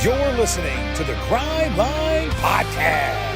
You're listening to the Grind Line Podcast.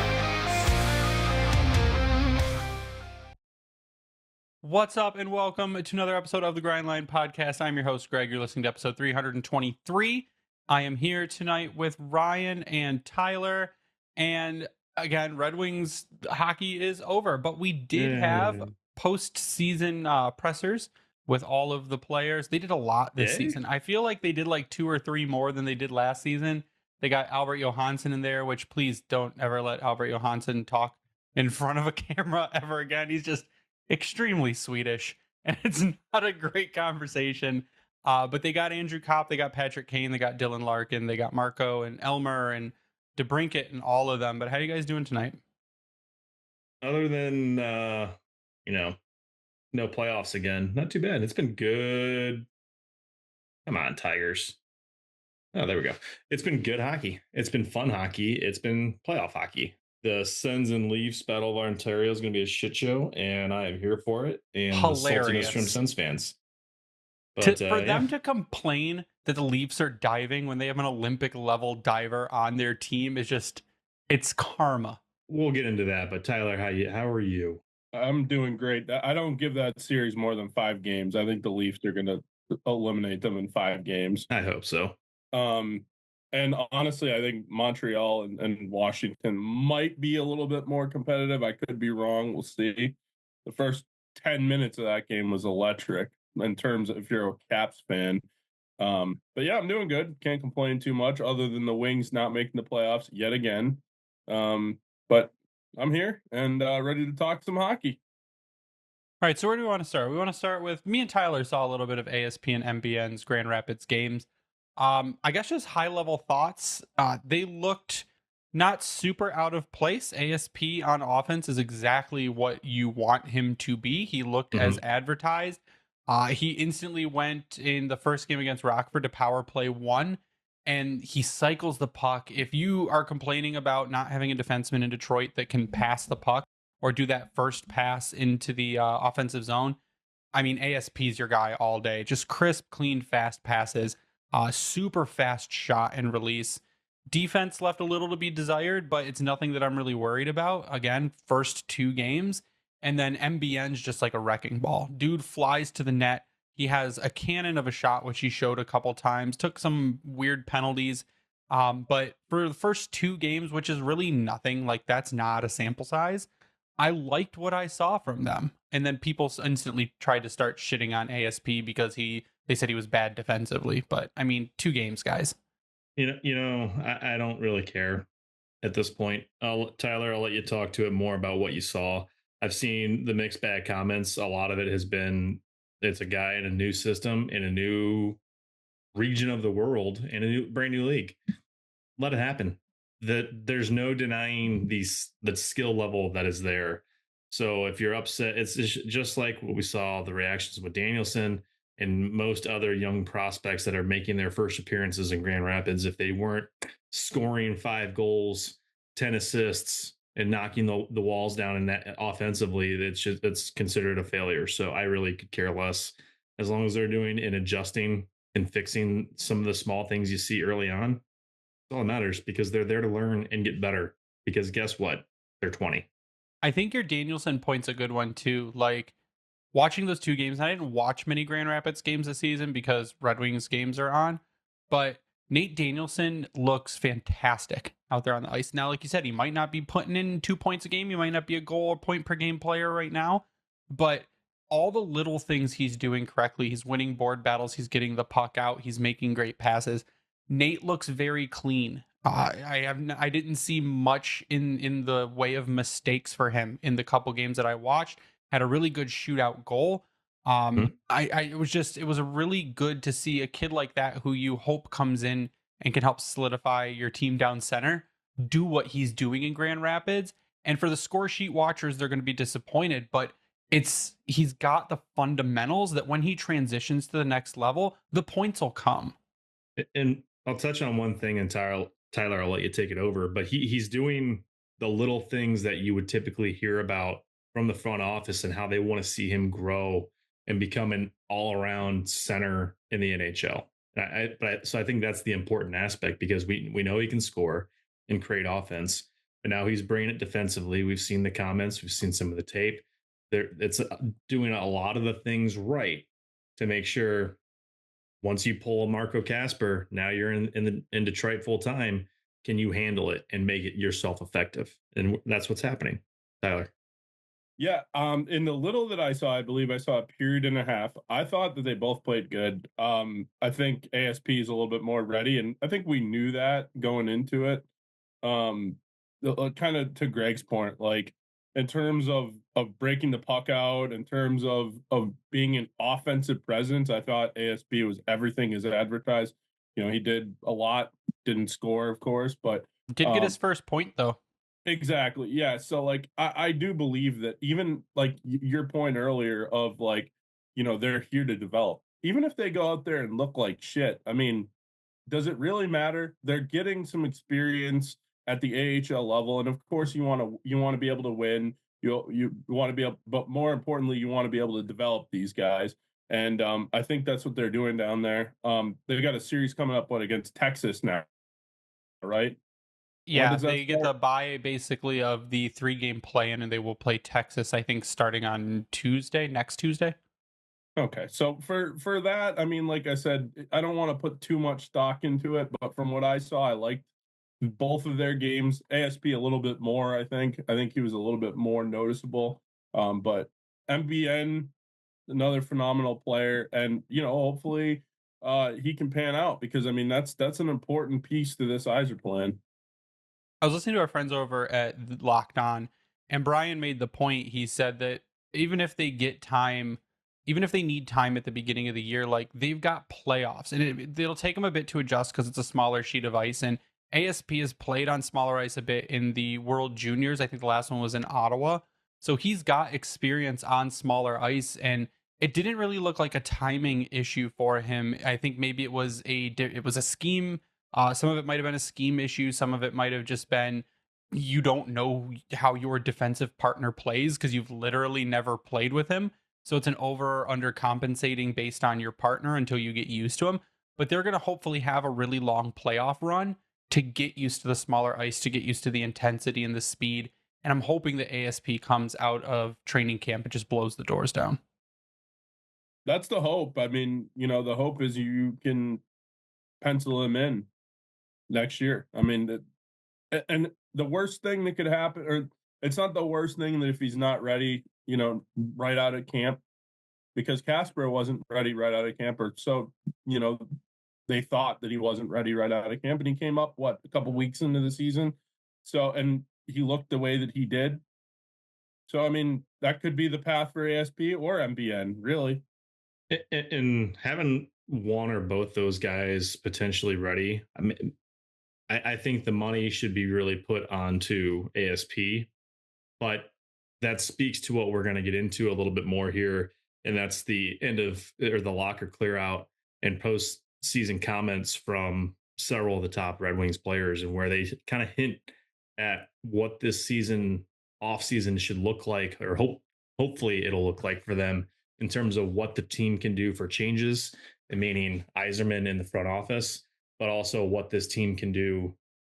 What's up, and welcome to another episode of the Grind Line Podcast. I'm your host, Greg. You're listening to episode 323. I am here tonight with Ryan and Tyler. And again, Red Wings hockey is over, but we did have postseason pressers with all of the players. They did a lot this season. I feel like they did like 2 or 3 more than they did last season. They got Albert Johansson in there, which please don't ever let Albert Johansson talk in front of a camera ever again. He's just extremely Swedish, and it's not a great conversation. But they got Andrew Copp, they got Patrick Kane, they got Dylan Larkin, they got Marco and Elmer and DeBrincat and all of them. But how are you guys doing tonight? Other than no playoffs again, not too bad. It's been good. Come on, Tigers. Oh, there we go. It's been good hockey. It's been fun hockey. It's been playoff hockey. The Sens and Leafs Battle of Ontario is going to be a shit show, and I am here for it. And Hilarious. The saltiness from Sens fans. But for them to complain that the Leafs are diving when they have an Olympic level diver on their team is just, it's karma. We'll get into that. But Tyler, how are you? I'm doing great. I don't give that series more than 5 games. I think the Leafs are going to eliminate them in 5 games. I hope so. And honestly, I think Montreal and Washington might be a little bit more competitive. I could be wrong. We'll see. The first 10 minutes of that game was electric in terms of if you're a Caps fan. But yeah, I'm doing good. Can't complain too much other than the Wings not making the playoffs yet again. But I'm here and ready to talk some hockey. All right, so where do we want to start? We want to start with, me and Tyler saw a little bit of ASP and MBN's Grand Rapids games. I guess just high-level thoughts. They looked not super out of place. ASP on offense is exactly what you want him to be. He looked as advertised. He instantly went in the first game against Rockford to power play 1, and he cycles the puck. If you are complaining about not having a defenseman in Detroit that can pass the puck or do that first pass into the offensive zone, I mean, ASP's your guy all day. Just crisp, clean, fast passes. Super fast shot and release. Defense left a little to be desired, but it's nothing that I'm really worried about. Again, first 2 games. And then MBN's just like a wrecking ball. Dude flies to the net. He has a cannon of a shot, which he showed a couple times. Took some weird penalties. But for the first 2 games, which is really nothing, like that's not a sample size, I liked what I saw from them. And then people instantly tried to start shitting on ASP because they said he was bad defensively. But I mean, 2 games, guys. I don't really care at this point. Tyler, I'll let you talk to it more about what you saw. I've seen the mixed bag comments. A lot of it has been, it's a guy in a new system, in a new region of the world, in a brand new league. Let it happen. There's no denying the skill level that is there. So if you're upset, it's just like what we saw, the reactions with Danielson and most other young prospects that are making their first appearances in Grand Rapids. If they weren't scoring 5 goals, 10 assists, and knocking the walls down in that offensively, it's considered a failure. So I really could care less, as long as they're doing and adjusting and fixing some of the small things you see early on. That's all that matters, because they're there to learn and get better. Because guess what? They're 20. I think your Danielson point's a good one too. Like, watching those 2 games, I didn't watch many Grand Rapids games this season because Red Wings games are on, but Nate Danielson looks fantastic out there on the ice. Now, like you said, he might not be putting in 2 points a game. He might not be a goal or point per game player right now, but all the little things he's doing correctly. He's winning board battles. He's getting the puck out. He's making great passes. Nate looks very clean. I didn't see much in the way of mistakes for him in the couple games that I watched. Had a really good shootout goal. It was a really good to see a kid like that who you hope comes in and can help solidify your team down center, do what he's doing in Grand Rapids. And for the score sheet watchers, they're going to be disappointed, but he's got the fundamentals that when he transitions to the next level, the points will come. And I'll touch on one thing, and Tyler, I'll let you take it over, but he's doing the little things that you would typically hear about from the front office and how they want to see him grow and become an all-around center in the NHL. So I think that's the important aspect because we know he can score and create offense, but now he's bringing it defensively. We've seen the comments, we've seen some of the tape. It's doing a lot of the things right to make sure once you pull a Marco Casper, now you're in Detroit full time. Can you handle it and make it yourself effective? And that's what's happening, Tyler. Yeah, in the little that I saw, I believe I saw a period and a half. I thought that they both played good. I think ASP is a little bit more ready, and I think we knew that going into it. Kind of to Greg's point, like in terms of breaking the puck out, in terms of being an offensive presence, I thought ASP was everything as advertised. You know, he did a lot, didn't score, of course, but Did get his first point though. exactly. Yeah. So like I do believe that even like your point earlier of like, you know, they're here to develop. Even if they go out there and look like shit, I mean, does it really matter? They're getting some experience at the AHL level. And of course you want to be able to win. You want to be able, but more importantly, you want to be able to develop these guys. And I think that's what they're doing down there. They've got a series coming up against Texas now, right? When Yeah, does that they get start? the bye basically of the 3-game play-in, and they will play Texas, I think, starting on Tuesday, next Tuesday. Okay, so for that, I mean, like I said, I don't want to put too much stock into it, but from what I saw, I liked both of their games. ASP a little bit more, I think. I think he was a little bit more noticeable. But MBN, another phenomenal player, and you know, hopefully, he can pan out because I mean that's an important piece to this Iser plan. I was listening to our friends over at Locked On, and Brian made the point. He said that even if they get time, even if they need time at the beginning of the year, like they've got playoffs, and it'll take them a bit to adjust because it's a smaller sheet of ice. And ASP has played on smaller ice a bit in the World Juniors. I think the last one was in Ottawa, so he's got experience on smaller ice, and it didn't really look like a timing issue for him. I think maybe it was a scheme, some of it might have been a scheme issue. Some of it might have just been you don't know how your defensive partner plays because you've literally never played with him. So it's an over or under compensating based on your partner until you get used to him. But they're going to hopefully have a really long playoff run to get used to the smaller ice, to get used to the intensity and the speed. And I'm hoping that ASP comes out of training camp and just blows the doors down. That's the hope. I mean, you know, the hope is you can pencil him in next year. I mean, and the worst thing that could happen, or it's not the worst thing that if he's not ready, you know, right out of camp, because Casper wasn't ready right out of camp, or so, you know, they thought that he wasn't ready right out of camp, and he came up a couple weeks into the season, so and he looked the way that he did. So I mean, that could be the path for ASP or MBN, really. And having one or both those guys potentially ready, I mean, I think the money should be really put onto ASP, but that speaks to what we're going to get into a little bit more here, and that's the end of or the locker clear out and post season comments from several of the top Red Wings players, and where they kind of hint at what this season off season should look like, or hopefully it'll look like for them in terms of what the team can do for changes, meaning Iserman in the front office, but also what this team can do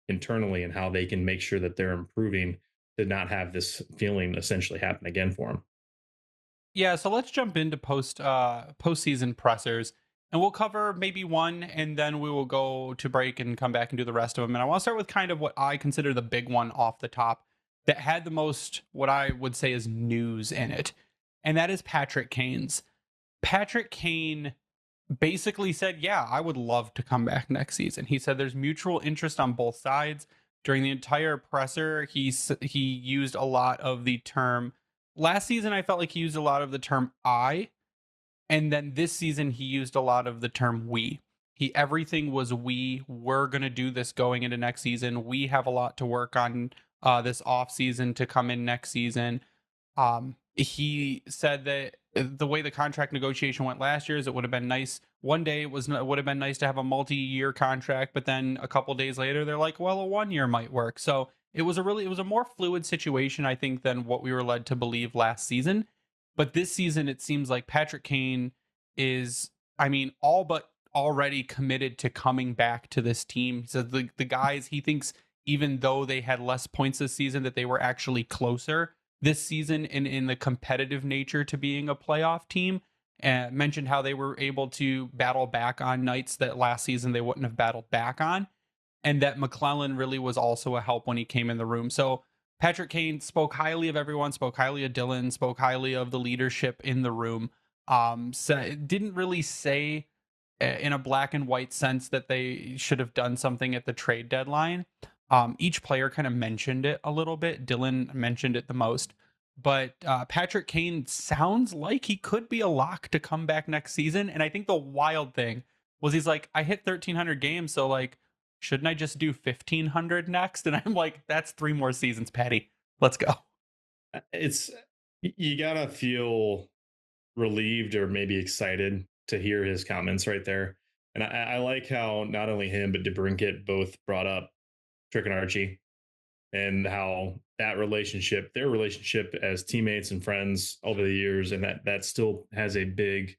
internally and how they can make sure that they're improving to not have this feeling essentially happen again for them. Yeah, so let's jump into postseason pressers, and we'll cover maybe one, and then we will go to break and come back and do the rest of them. And I want to start with kind of what I consider the big one off the top that had the most, what I would say is news in it, and that is Patrick Kane's. Patrick Kane basically said, "Yeah, I would love to come back next season." He said there's mutual interest on both sides. During the entire presser, he used a lot of the term. Last season, I felt like he used a lot of the term "I," and then this season he used a lot of the term "we." Everything was "we." We're gonna do this going into next season. We have a lot to work on this off season to come in next season. He said that the way the contract negotiation went last year is it would have been nice. One day it would have been nice to have a multi-year contract, but then a couple days later they're like, well, a 1 year might work. So it was a more fluid situation, I think, than what we were led to believe last season. But this season, it seems like Patrick Kane is, I mean, all but already committed to coming back to this team. So the guys, he thinks, even though they had less points this season, that they were actually closer this season in the competitive nature to being a playoff team. And mentioned how they were able to battle back on nights that last season they wouldn't have battled back on, and that McClellan really was also a help when he came in the room. So Patrick Kane spoke highly of everyone, spoke highly of Dylan, spoke highly of the leadership in the room. So didn't really say in a black and white sense that they should have done something at the trade deadline. Each player kind of mentioned it a little bit. Dylan mentioned it the most, but Patrick Kane sounds like he could be a lock to come back next season. And I think the wild thing was he's like, I hit 1,300 games, so like, shouldn't I just do 1,500 next? And I'm like, that's 3 more seasons, Patty. Let's go. It's you gotta feel relieved or maybe excited to hear his comments right there. And I like how not only him but DeBrincat both brought up Trick and Archie and how that relationship, their relationship as teammates and friends over the years, and that still has a big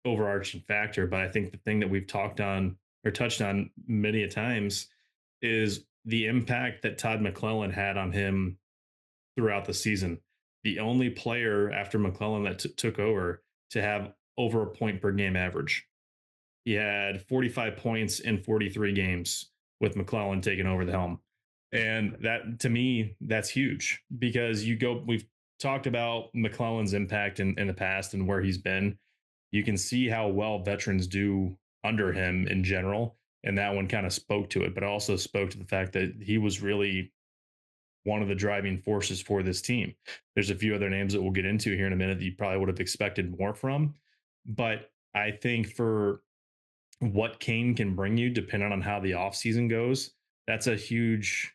overarching factor. But I think the thing that we've talked on or touched on many a times is the impact that Todd McClellan had on him throughout the season. The only player after McClellan that took over to have over a point per game average. He had 45 points in 43 games with McClellan taking over the helm. And that, to me, that's huge because we've talked about McClellan's impact in the past and where he's been. You can see how well veterans do under him in general. And that one kind of spoke to it, but also spoke to the fact that he was really one of the driving forces for this team. There's a few other names that we'll get into here in a minute that you probably would have expected more from. But I think for what Kane can bring you, depending on how the offseason goes, that's a huge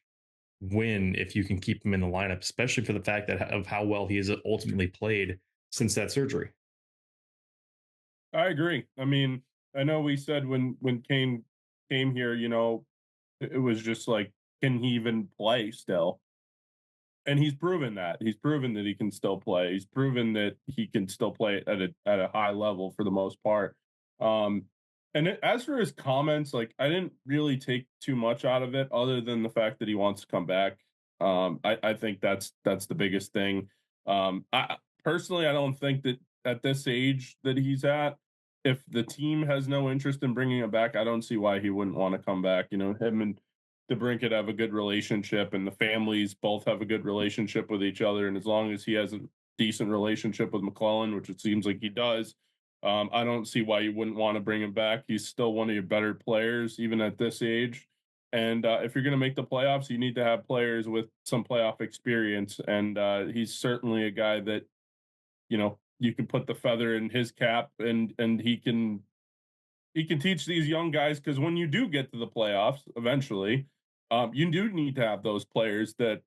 win if you can keep him in the lineup, especially for the fact that of how well he has ultimately played since that surgery. I agree. I mean, I know we said when Kane came here, it was just like, can he even play still? And he's proven that. He's proven that he can still play. He's proven that he can still play at a high level for the most part. Um, as for his comments, like I didn't really take too much out of it, other than the fact that he wants to come back. I think that's the biggest thing. I personally, I don't think that at this age that he's at, if the team has no interest in bringing him back, I don't see why he wouldn't want to come back. Him and DeBrincat have a good relationship, and the families both have a good relationship with each other. And as long as he has a decent relationship with McClellan, which it seems like he does, I don't see why you wouldn't want to bring him back. He's still one of your better players, even at this age. And if you're going to make the playoffs, you need to have players with some playoff experience. And he's certainly a guy that, you can put the feather in his cap, and he can teach these young guys, because when you do get to the playoffs eventually, you do need to have those players that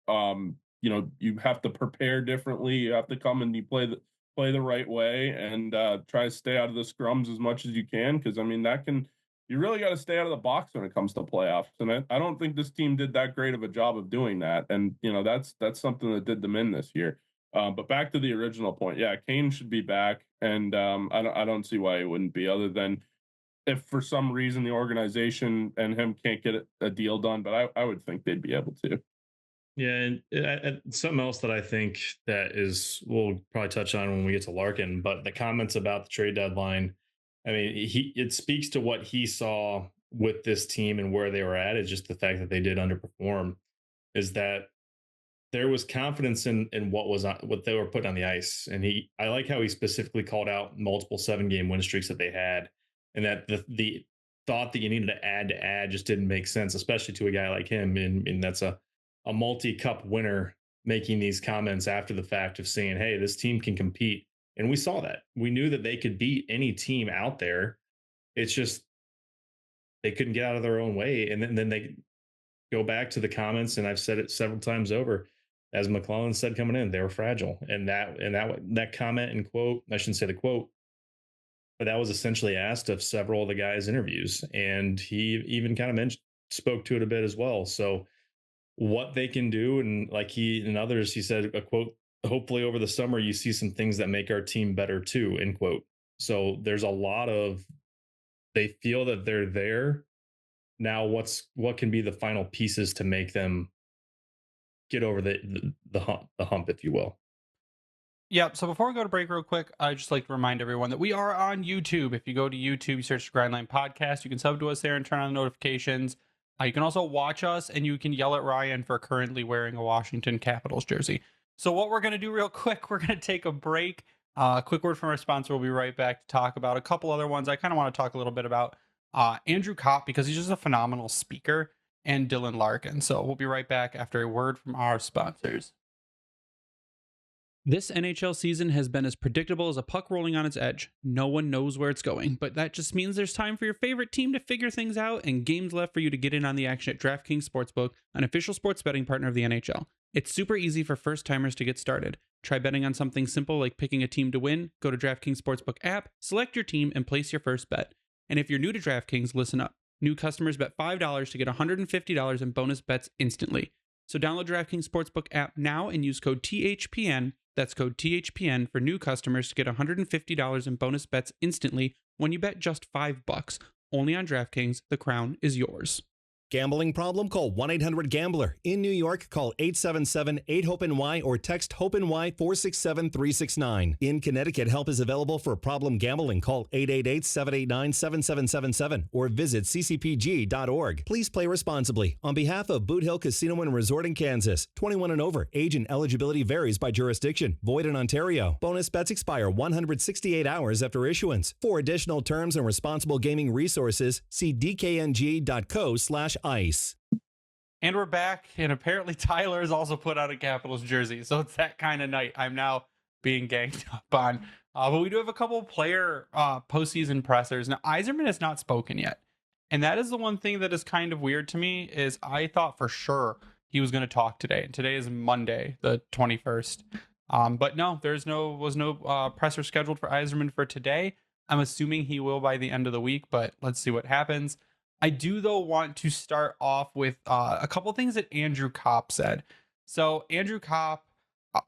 you have to prepare differently. You have to come and you play the right way, and try to stay out of the scrums as much as you can, because I mean you really got to stay out of the box when it comes to playoffs. And I don't think this team did that great of a job of doing that. And that's something that did them in this year. But back to the original point, yeah, Kane should be back, and I don't see why he wouldn't be, other than if for some reason the organization and him can't get a deal done, but I would think they'd be able to. Yeah, and something else that I think that is we'll probably touch on when we get to Larkin, but the comments about the trade deadline, I mean, it speaks to what he saw with this team and where they were at. Is just the fact that they did underperform. Is that there was confidence in what they were putting on the ice, and I like how he specifically called out multiple 7-game win streaks that they had, and that the thought that you needed to add just didn't make sense, especially to a guy like him, and that's a multi-cup winner making these comments after the fact of saying, hey, this team can compete. And we saw that. We knew that they could beat any team out there. It's just they couldn't get out of their own way. And then they go back to the comments, and I've said it several times over. As McClellan said coming in, they were fragile. And that comment and quote, I shouldn't say the quote, but that was essentially asked of several of the guys' interviews. And he even kind of spoke to it a bit as well. So what they can do, and like he and others, he said a quote, hopefully over the summer you see some things that make our team better too, end quote. So there's a lot of they feel that they're there. Now what can be the final pieces to make them get over the hump, if you will. Yeah, so before we go to break real quick, I'd just like to remind everyone that we are on YouTube. If you go to YouTube, you search the Grindline Podcast, you can sub to us there and turn on the notifications. You can also watch us, and you can yell at Ryan for currently wearing a Washington Capitals jersey. So what we're going to do real quick, we're going to take a break. Quick word from our sponsor. We'll be right back to talk about a couple other ones. I kind of want to talk a little bit about Andrew Copp, because he's just a phenomenal speaker, and Dylan Larkin. So we'll be right back after a word from our sponsors. This NHL season has been as predictable as a puck rolling on its edge. No one knows where it's going, but that just means there's time for your favorite team to figure things out and games left for you to get in on the action at DraftKings Sportsbook, an official sports betting partner of the NHL. It's super easy for first-timers to get started. Try betting on something simple like picking a team to win. Go to DraftKings Sportsbook app, select your team, and place your first bet. And if you're new to DraftKings, listen up. New customers bet $5 to get $150 in bonus bets instantly. So download DraftKings Sportsbook app now and use code THPN. That's code THPN for new customers to get $150 in bonus bets instantly when you bet just $5. Only on DraftKings. The crown is yours. Gambling problem? Call 1-800-GAMBLER. In New York, call 877-8-HOPE-NY or text HOPE-NY 467-369. In Connecticut, help is available for problem gambling. Call 888-789-7777 or visit ccpg.org. Please play responsibly. On behalf of Boot Hill Casino and Resort in Kansas, 21 and over. Age and eligibility varies by jurisdiction. Void in Ontario. Bonus bets expire 168 hours after issuance. For additional terms and responsible gaming resources, see dkng.co/ice. And we're back, and apparently Tyler has also put out a Capitals jersey, so it's that kind of night. I'm now being ganged up on. But we do have a couple player postseason pressers. Now, Yzerman has not spoken yet, and that is the one thing that is kind of weird to me, is I thought for sure he was going to talk today, and today is Monday, the 21st. But no, was no presser scheduled for Yzerman for today. I'm assuming he will by the end of the week, but let's see what happens. I do, though, want to start off with a couple things that Andrew Copp said. So Andrew Copp,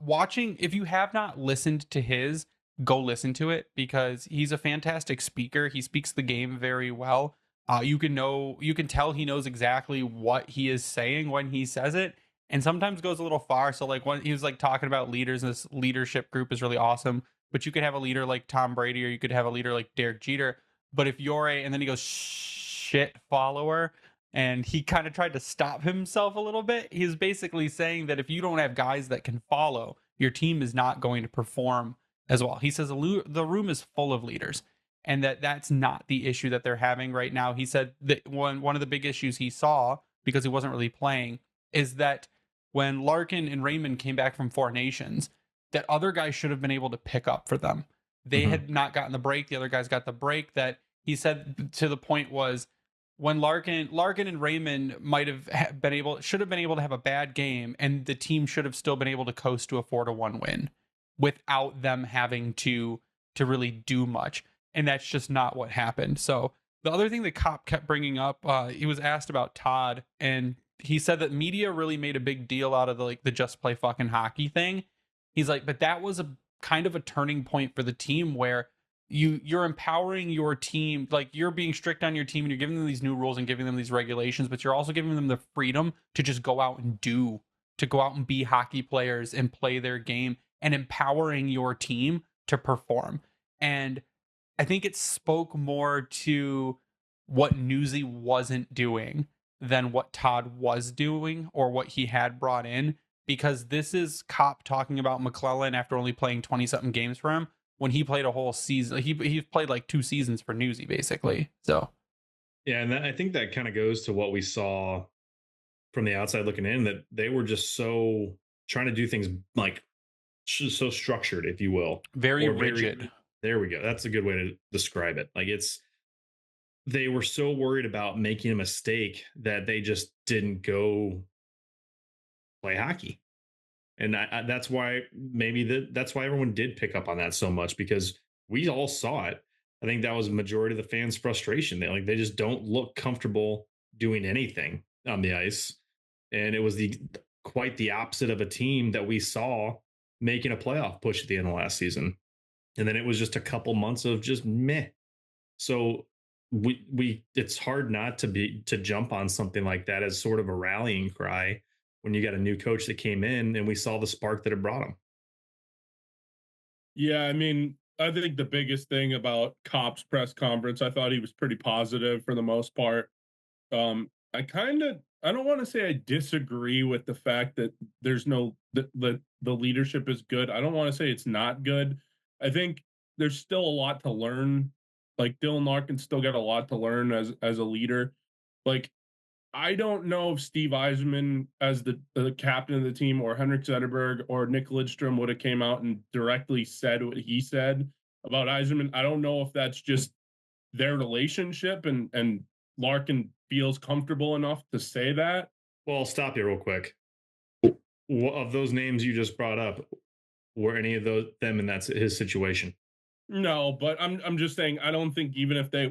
if you have not listened to his, go listen to it, because he's a fantastic speaker. He speaks the game very well. You can tell he knows exactly what he is saying when he says it, and sometimes goes a little far. So like when he was like talking about leaders, and this leadership group is really awesome, but you could have a leader like Tom Brady, or you could have a leader like Derek Jeter. But if you're and then he goes, shit follower, and he kind of tried to stop himself a little bit. He's basically saying that if you don't have guys that can follow, your team is not going to perform as well. He says the room is full of leaders, and that's not the issue that they're having right now. He said that one of the big issues he saw, because he wasn't really playing, is that when Larkin and Raymond came back from Four Nations, that other guys should have been able to pick up for them. They had not gotten the break. The other guys got the break. That he said to the point was, when Larkin and Raymond should have been able to have a bad game, and the team should have still been able to coast to a 4-1 win without them having to really do much. And that's just not what happened. So the other thing that Copp kept bringing up, he was asked about Todd, and he said that media really made a big deal out of the just play fucking hockey thing. He's like, but that was a kind of a turning point for the team, where you're empowering your team, like you're being strict on your team, and you're giving them these new rules and giving them these regulations, but you're also giving them the freedom to just go out and be hockey players and play their game, and empowering your team to perform. And I think it spoke more to what Newsy wasn't doing than what Todd was doing, or what he had brought in, because this is Copp talking about McClellan after only playing 20-something games for him, when he played a whole season. He played like 2 seasons for Newsy, basically. So yeah, and I think that kind of goes to what we saw from the outside looking in, that they were just so trying to do things like so structured, if you will, very rigid. There we go. That's a good way to describe it. Like they were so worried about making a mistake that they just didn't go play hockey. And that's why that's why everyone did pick up on that so much, because we all saw it. I think that was a majority of the fans' frustration. They just don't look comfortable doing anything on the ice. And it was quite the opposite of a team that we saw making a playoff push at the end of last season. And then it was just a couple months of just meh. So we it's hard not to jump on something like that as sort of a rallying cry when you got a new coach that came in and we saw the spark that it brought him. Yeah, I mean, I think the biggest thing about Copp's press conference, I thought he was pretty positive for the most part. I don't want to say I disagree with the fact that there's no the leadership is good. I don't want to say it's not good. I think there's still a lot to learn. Like Dylan Larkin still got a lot to learn as a leader. Like I don't know if Steve Yzerman, as the captain of the team, or Henrik Zetterberg or Nick Lidstrom would have came out and directly said what he said about Yzerman. I don't know if that's just their relationship and Larkin feels comfortable enough to say that. Well, I'll stop you real quick. Of those names you just brought up, were any of those them in that his situation? No, but I'm just saying I don't think even if they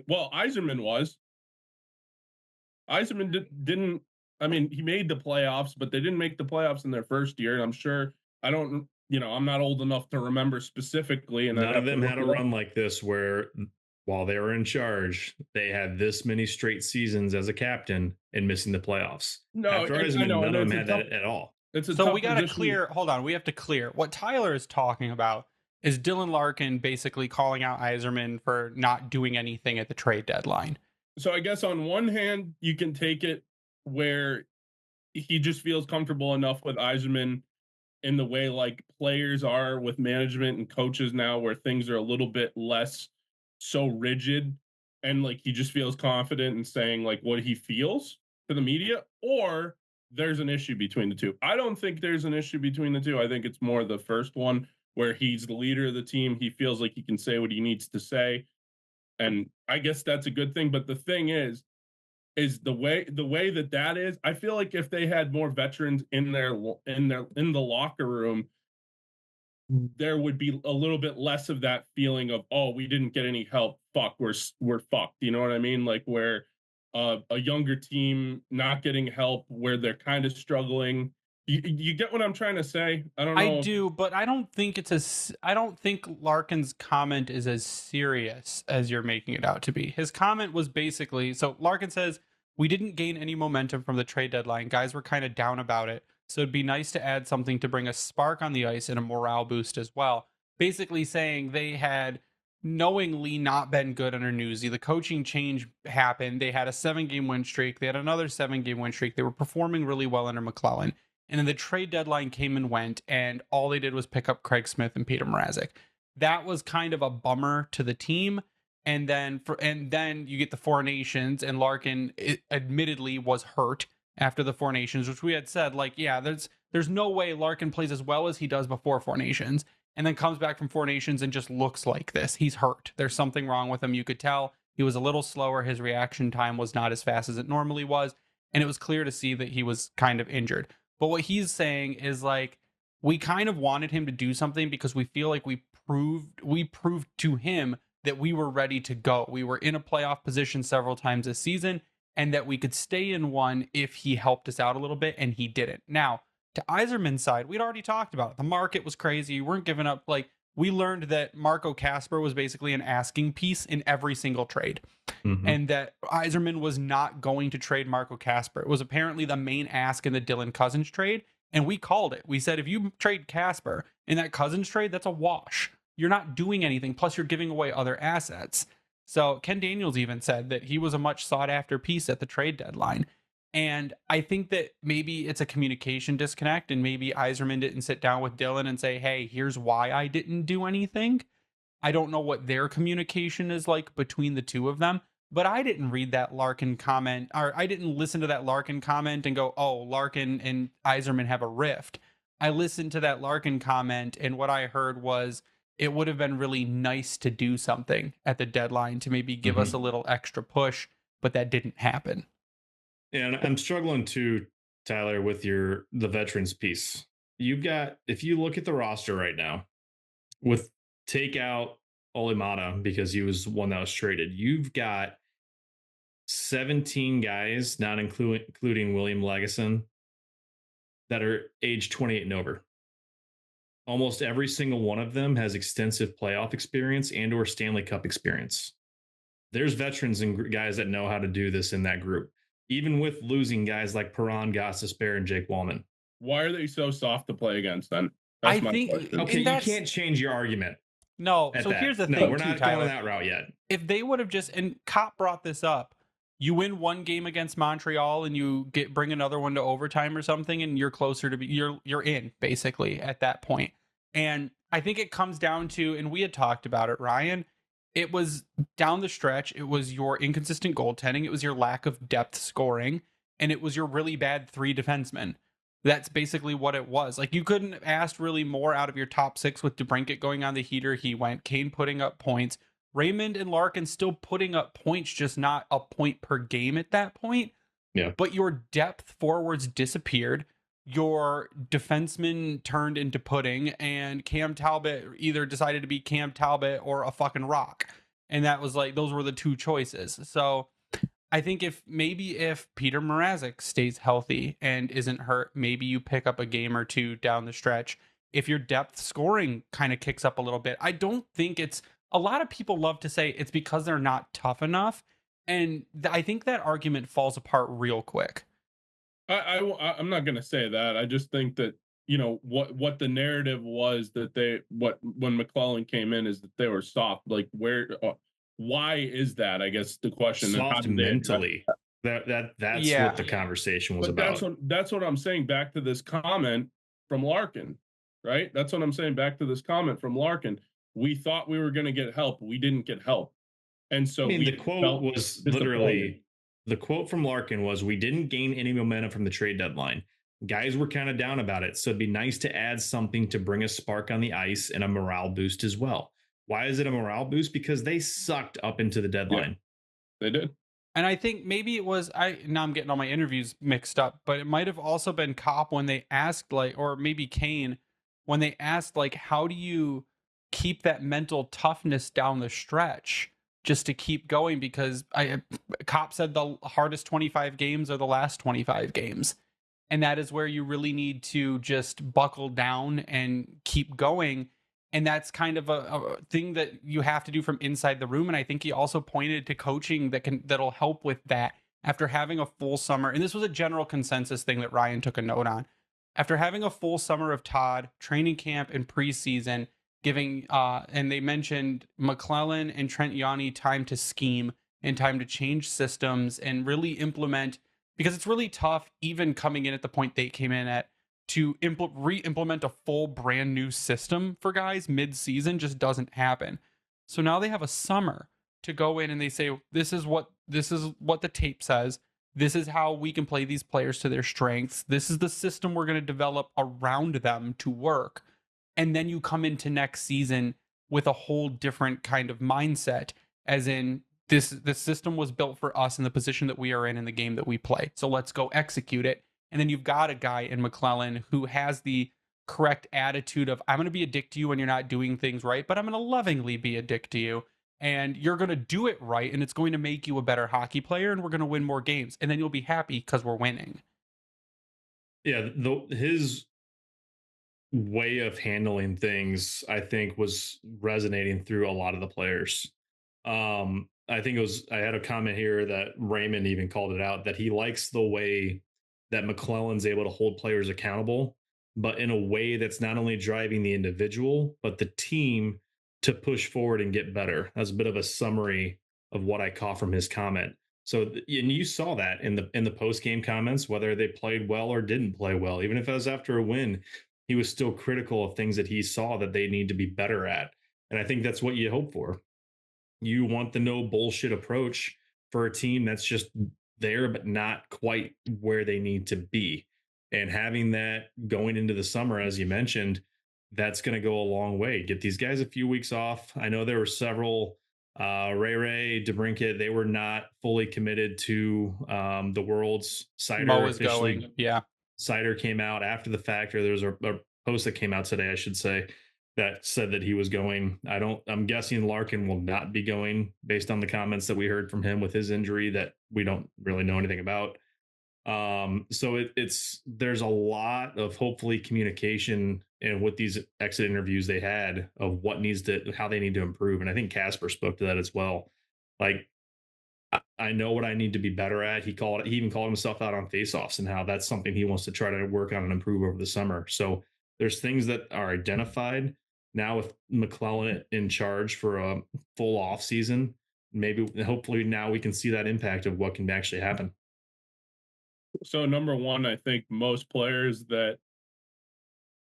Yzerman didn't. I mean, he made the playoffs, but they didn't make the playoffs in their first year. And I'm sure I don't. I'm not old enough to remember specifically. And None of them had a run like this where, while they were in charge, they had this many straight seasons as a captain and missing the playoffs. No, After Yzerman, none of them had that at all. So we got to clear. Hold on, we have to clear what Tyler is talking about. Is Dylan Larkin basically calling out Yzerman for not doing anything at the trade deadline? So I guess on one hand, you can take it where he just feels comfortable enough with Yzerman in the way like players are with management and coaches now, where things are a little bit less so rigid, and like he just feels confident in saying like what he feels to the media, or there's an issue between the two. I don't think there's an issue between the two. I think it's more the first one where he's the leader of the team. He feels like he can say what he needs to say. And I guess that's a good thing. But the thing is the way that is, I feel like if they had more veterans in the locker room, there would be a little bit less of that feeling of, oh, we didn't get any help. Fuck, we're fucked. You know what I mean? Like where a younger team not getting help, where they're kind of struggling. You get what I'm trying to say? I don't know. I do, but I don't think I don't think Larkin's comment is as serious as you're making it out to be. His comment was basically, so Larkin says, we didn't gain any momentum from the trade deadline. Guys were kind of down about it. So it'd be nice to add something to bring a spark on the ice and a morale boost as well. Basically saying they had knowingly not been good under Newsy. The coaching change happened. They had a 7-game win streak. They had another 7-game win streak. They were performing really well under McClellan. And then the trade deadline came and went, and all they did was pick up Craig Smith and Peter Mrazek. That was kind of a bummer to the team. And then you get the Four Nations, and Larkin admittedly was hurt after the Four Nations, which we had said, like, yeah, there's no way Larkin plays as well as he does before Four Nations, and then comes back from Four Nations and just looks like this. He's hurt. There's something wrong with him. You could tell he was a little slower. His reaction time was not as fast as it normally was, and it was clear to see that he was kind of injured. But what he's saying is like, we kind of wanted him to do something because we feel like we proved to him that we were ready to go. We were in a playoff position several times this season, and that we could stay in one if he helped us out a little bit, and he didn't. Now, to Yzerman's side, we'd already talked about it. The market was crazy. You weren't giving up. Like, we learned that Marco Kasper was basically an asking piece in every single trade. Mm-hmm. And that Yzerman was not going to trade Marco Kasper. It was apparently the main ask in the Dylan Cousins trade. And we called it. We said, if you trade Kasper in that Cousins trade, that's a wash. You're not doing anything. Plus, you're giving away other assets. So Ken Daniels even said that he was a much sought after piece at the trade deadline. And I think that maybe it's a communication disconnect, and maybe Yzerman didn't sit down with Dylan and say, hey, here's why I didn't do anything. I don't know what their communication is like between the two of them, but I didn't read that Larkin comment, or I didn't listen to that Larkin comment and go, oh, Larkin and Yzerman have a rift. I listened to that Larkin comment, and what I heard was it would have been really nice to do something at the deadline to maybe give us a little extra push, but that didn't happen. And I'm struggling too, Tyler, with the veterans piece. You've got, if you look at the roster right now, with take out Olimata because he was one that was traded, you've got 17 guys, not including William Legason, that are age 28 and over. Almost every single one of them has extensive playoff experience and or Stanley Cup experience. there's veterans and guys that know how to do this in that group, even with losing guys like Perron, Gostisbehere, and Jake Wallman. Why are they so soft to play against then? I That's my think- question. Okay, And you that's- can't change your argument. No, at so that. here's the No, thing we're too, not Tyler. going that route yet. If they would have just, and Copp brought this up, you win one game against Montreal and you bring another one to overtime or something, and you're closer to be you're in basically at that point. And I think it comes down to, and we had talked about it, Ryan. It was down the stretch. It was your inconsistent goaltending. It was your lack of depth scoring, and it was your really bad 3 defensemen. That's basically what it was. Like, you couldn't have asked really more out of your top 6 with DeBrincat going on the heater. He went. Kane putting up points. Raymond and Larkin still putting up points, just not a point per game at that point. Yeah. But your depth forwards disappeared. Your defenseman turned into pudding, and Cam Talbot either decided to be Cam Talbot or a fucking rock. And that was like, those were the 2 choices. So I think if Peter Mrazek stays healthy and isn't hurt, maybe you pick up a game or 2 down the stretch. If your depth scoring kind of kicks up a little bit, I don't think it's, a lot of people love to say it's because they're not tough enough. And I think that argument falls apart real quick. I'm not going to say that. I just think that, you know, what the narrative was that when McClellan came in is that they were soft. Like, why is that? I guess the question. Soft mentally. That's what the conversation was about. That's what I'm saying. Back to this comment from Larkin, right? That's what I'm saying. Back to this comment from Larkin. We thought we were going to get help. We didn't get help. And so the quote was literally, the quote from Larkin was, "We didn't gain any momentum from the trade deadline. Guys were kind of down about it. So it'd be nice to add something to bring a spark on the ice and a morale boost as well." Why is it a morale boost? Because they sucked up into the deadline. Yeah, they did. And I think maybe it was, now I'm getting all my interviews mixed up, but it might have also been Copp when they asked, like, or maybe Kane, when they asked, like, how do you keep that mental toughness down the stretch just to keep going? Because Copp said the hardest 25 games are the last 25 games. And that is where you really need to just buckle down and keep going. And that's kind of a thing that you have to do from inside the room. And I think he also pointed to coaching that'll help with that after having a full summer. And this was a general consensus thing that Ryan took a note on. After having a full summer of Todd, training camp and preseason, giving and they mentioned McClellan and Trent Yawney time to scheme and time to change systems and really implement, because it's really tough even coming in at the point they came in at, to re-implement a full brand new system for guys mid-season just doesn't happen. So now they have a summer to go in and they say, this is what the tape says. This is how we can play these players to their strengths. This is the system we're going to develop around them to work. And then you come into next season with a whole different kind of mindset, as in this system was built for us in the position that we are in the game that we play. So let's go execute it. And then you've got a guy in McClellan who has the correct attitude of, I'm going to be a dick to you when you're not doing things right, but I'm going to lovingly be a dick to you. And you're going to do it right. And it's going to make you a better hockey player. And we're going to win more games. And then you'll be happy because we're winning. Yeah. His way of handling things, I think, was resonating through a lot of the players. I think I had a comment here that Raymond even called it out, that he likes the way that McClellan's able to hold players accountable, but in a way that's not only driving the individual, but the team to push forward and get better. That's a bit of a summary of what I caught from his comment. So, and you saw that in the post-game comments, whether they played well or didn't play well. Even if it was after a win, he was still critical of things that he saw that they need to be better at. And I think that's what you hope for. You want the no bullshit approach for a team that's just there, but not quite where they need to be. And having that going into the summer, as you mentioned, that's going to go a long way. Get these guys a few weeks off. I know there were several, Ray, DeBrincat, they were not fully committed to the World's. Mo is going. Yeah. Sider came out after the fact, or there's a post that came out today, I should say, that said that he was going. I'm guessing Larkin will not be going based on the comments that we heard from him with his injury that we don't really know anything about. So there's a lot of hopefully communication and with these exit interviews they had of how they need to improve. And I think Casper spoke to that as well. Like, I know what I need to be better at. He even called himself out on faceoffs and how that's something he wants to try to work on and improve over the summer. So there's things that are identified now with McClellan in charge for a full off season. Maybe hopefully now we can see that impact of what can actually happen. So number one, I think most players that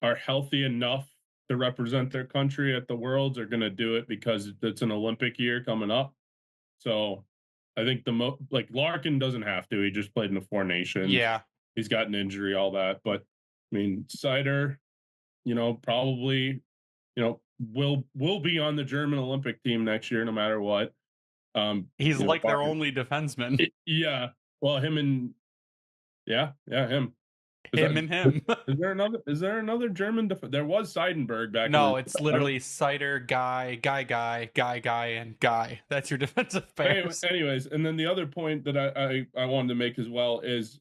are healthy enough to represent their country at the Worlds are going to do it because it's an Olympic year coming up. So I think like Larkin doesn't have to. He just played in the Four Nations. Yeah. He's got an injury, all that. But I mean, Sider, probably, will be on the German Olympic team next year, no matter what. He's like their Larkin, only defenseman. Yeah. Well, him and him. Him. Is there another German? There was Seidenberg back. No, it's literally Sider, guy, and guy. That's your defensive pairs. Anyways, and then the other point that I wanted to make as well is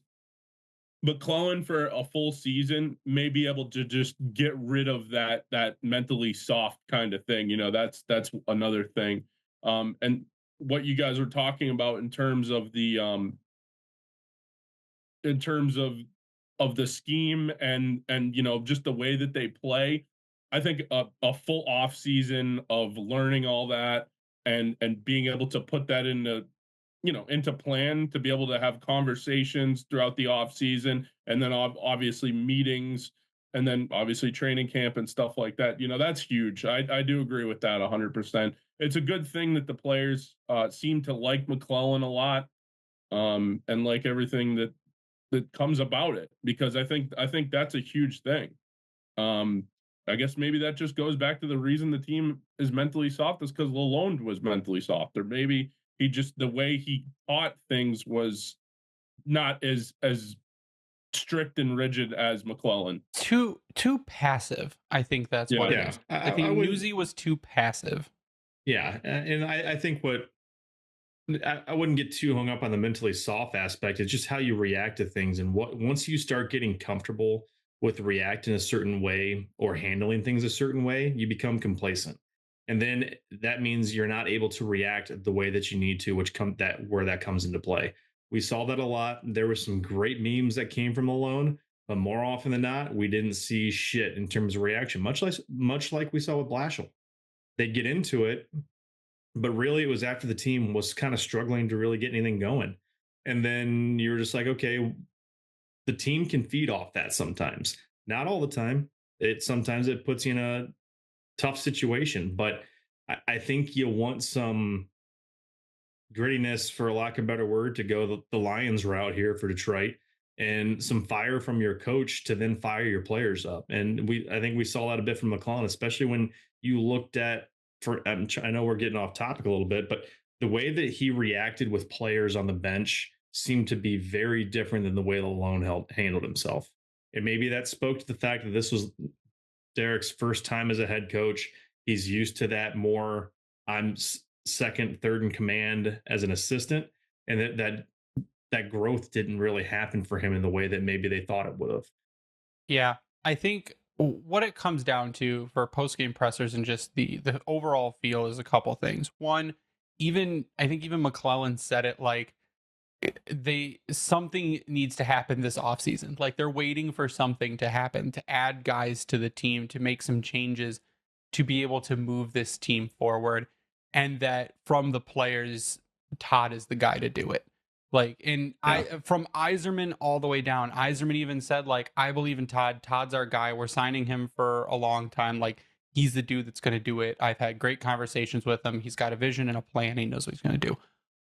McClellan for a full season may be able to just get rid of that mentally soft kind of thing. That's another thing. And what you guys were talking about in terms of the the scheme and just the way that they play, I think a full off season of learning all that and being able to put that into plan to be able to have conversations throughout the off season, and then obviously meetings, and then obviously training camp and stuff like that. That's huge. I do agree with that 100%. It's a good thing that the players seem to like McClellan a lot, and like everything that comes about it, because I think that's a huge thing. I guess maybe that just goes back to the reason the team is mentally soft is because Lalonde was mentally soft, or maybe he just, the way he taught things was not as strict and rigid as McClellan. Too passive. I think that's what it is. I think Newsy was too passive. Yeah, and I think I wouldn't get too hung up on the mentally soft aspect. It's just how you react to things, and once you start getting comfortable with reacting a certain way or handling things a certain way, you become complacent, and then that means you're not able to react the way that you need to, where that comes into play. We saw that a lot. There were some great memes that came from Malone, but more often than not, we didn't see shit in terms of reaction. Much like we saw with Blashill, they'd get into it, but really it was after the team was kind of struggling to really get anything going. And then you're just like, okay, the team can feed off that sometimes. Not all the time. Sometimes it puts you in a tough situation, but I think you want some grittiness, for lack of a better word, to go the Lions route here for Detroit, and some fire from your coach to then fire your players up. And I think we saw that a bit from McClellan, especially when you looked at, I know we're getting off topic a little bit, but the way that he reacted with players on the bench seemed to be very different than the way Lalonde handled himself. And maybe that spoke to the fact that this was Derek's first time as a head coach. He's used to that more. I'm second, third in command as an assistant, and that growth didn't really happen for him in the way that maybe they thought it would have. Yeah, I think what it comes down to for post-game pressers and just the overall feel is a couple things. One, I think even McClellan said it, like, something needs to happen this offseason. Like, they're waiting for something to happen, to add guys to the team, to make some changes, to be able to move this team forward. And that from the players, Todd is the guy to do it. Like, from Yzerman all the way down, Yzerman even said, like, I believe in Todd. Todd's our guy. We're signing him for a long time. Like, he's the dude that's going to do it. I've had great conversations with him. He's got a vision and a plan. He knows what he's going to do.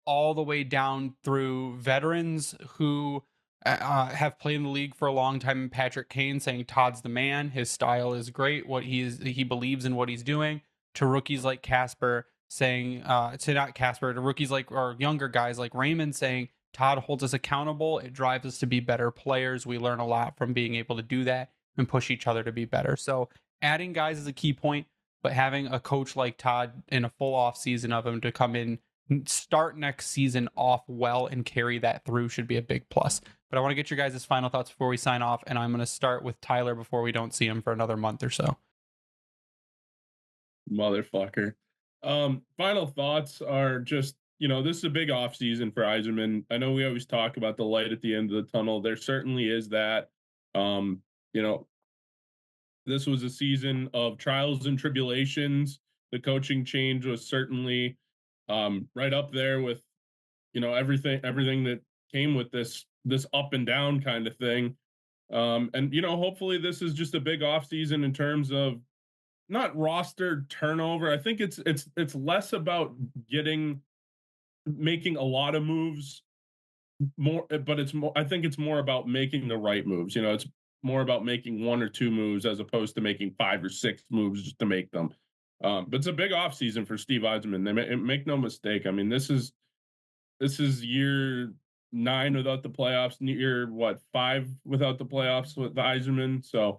All the way down through veterans who have played in the league for a long time. Patrick Kane saying Todd's the man. His style is great. He believes in what he's doing. To rookies like Casper saying, to rookies like, or younger guys like Raymond saying, Todd holds us accountable. It drives us to be better players. We learn a lot from being able to do that and push each other to be better. So adding guys is a key point, but having a coach like Todd in a full off season of him to come in, start next season off well and carry that through should be a big plus. But I want to get your guys' final thoughts before we sign off, and I'm going to start with Tyler before we don't see him for another month or so. Motherfucker. Final thoughts are just this is a big off season for Yzerman. I know we always talk about the light at the end of the tunnel. There certainly is that. This was a season of trials and tribulations. The coaching change was certainly right up there with, everything that came with this up and down kind of thing. And hopefully this is just a big off season in terms of not roster turnover. I think it's less about making a lot of moves more, but I think it's more about making the right moves. It's more about making 1 or 2 moves as opposed to making 5 or 6 moves just to make them. But it's a big off season for Steve Yzerman. They make no mistake. I mean, this is year 9 without the playoffs, year 5 without the playoffs with the Yzerman. So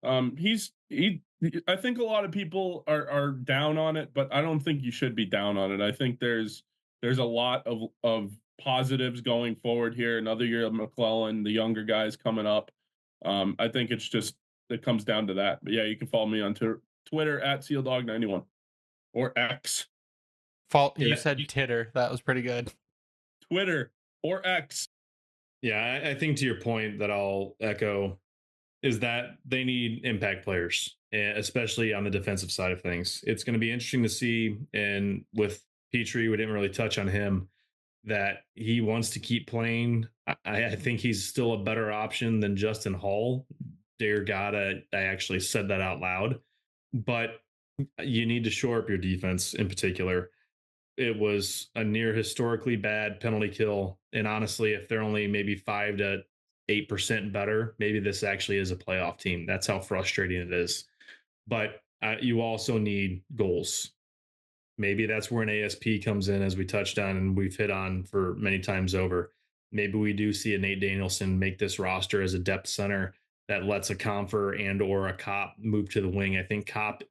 I think a lot of people are down on it, but I don't think you should be down on it. I think there's a lot of positives going forward here. Another year of McClellan, the younger guys coming up. I think it comes down to that. But yeah, you can follow me on Twitter at SealDog91 or X. You said Titter. That was pretty good. Twitter or X. Yeah, I think to your point that I'll echo is that they need impact players, especially on the defensive side of things. It's going to be interesting to see. And with Petrie, we didn't really touch on him, that he wants to keep playing. I think he's still a better option than Justin Hall. Dear God, I actually said that out loud. But you need to shore up your defense in particular. It was a near historically bad penalty kill. And honestly, if they're only maybe 5 to 8% better, maybe this actually is a playoff team. That's how frustrating it is. But you also need goals. Maybe that's where an ASP comes in, as we touched on and we've hit on for many times over. Maybe we do see a Nate Danielson make this roster as a depth center that lets a Confer and or a Copp move to the wing. I think Copp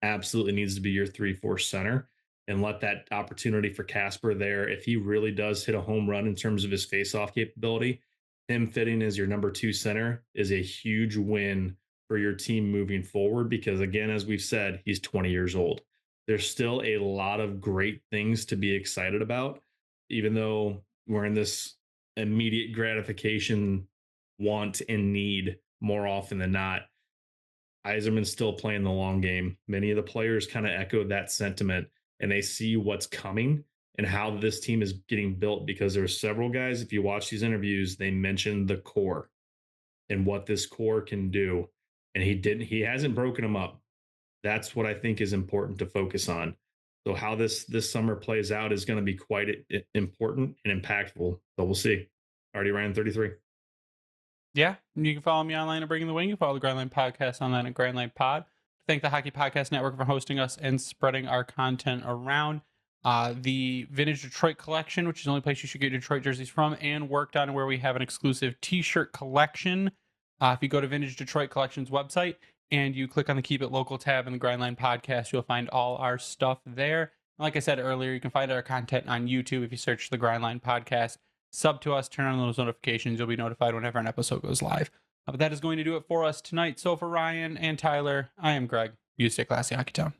absolutely needs to be your 3-4 center, and let that opportunity for Casper there. If he really does hit a home run in terms of his faceoff capability, him fitting as your number 2 center is a huge win for your team moving forward, because again, as we've said, he's 20 years old. There's still a lot of great things to be excited about, even though we're in this immediate gratification want and need more often than not. Yzerman's still playing the long game. Many of the players kind of echoed that sentiment, and they see what's coming and how this team is getting built, because there's several guys, if you watch these interviews, they mentioned the core and what this core can do. And he hasn't broken them up. That's what I think is important to focus on. So how this summer plays out is going to be quite important and impactful, but we'll see. Already ran 33. Yeah, you can follow me online at Bringing the Wing. You can follow the Grindline Podcast online at Grindline Pod. Thank the Hockey Podcast Network for hosting us and spreading our content around. The Vintage Detroit Collection, which is the only place you should get Detroit jerseys from and worked on, where we have an exclusive t-shirt collection. If you go to Vintage Detroit Collection's website and you click on the Keep It Local tab in the Grindline Podcast, you'll find all our stuff there. Like I said earlier, you can find our content on YouTube if you search the Grindline Podcast. Sub to us, turn on those notifications. You'll be notified whenever an episode goes live. But that is going to do it for us tonight. So for Ryan and Tyler, I am Greg. You stay classy, Hockey Town.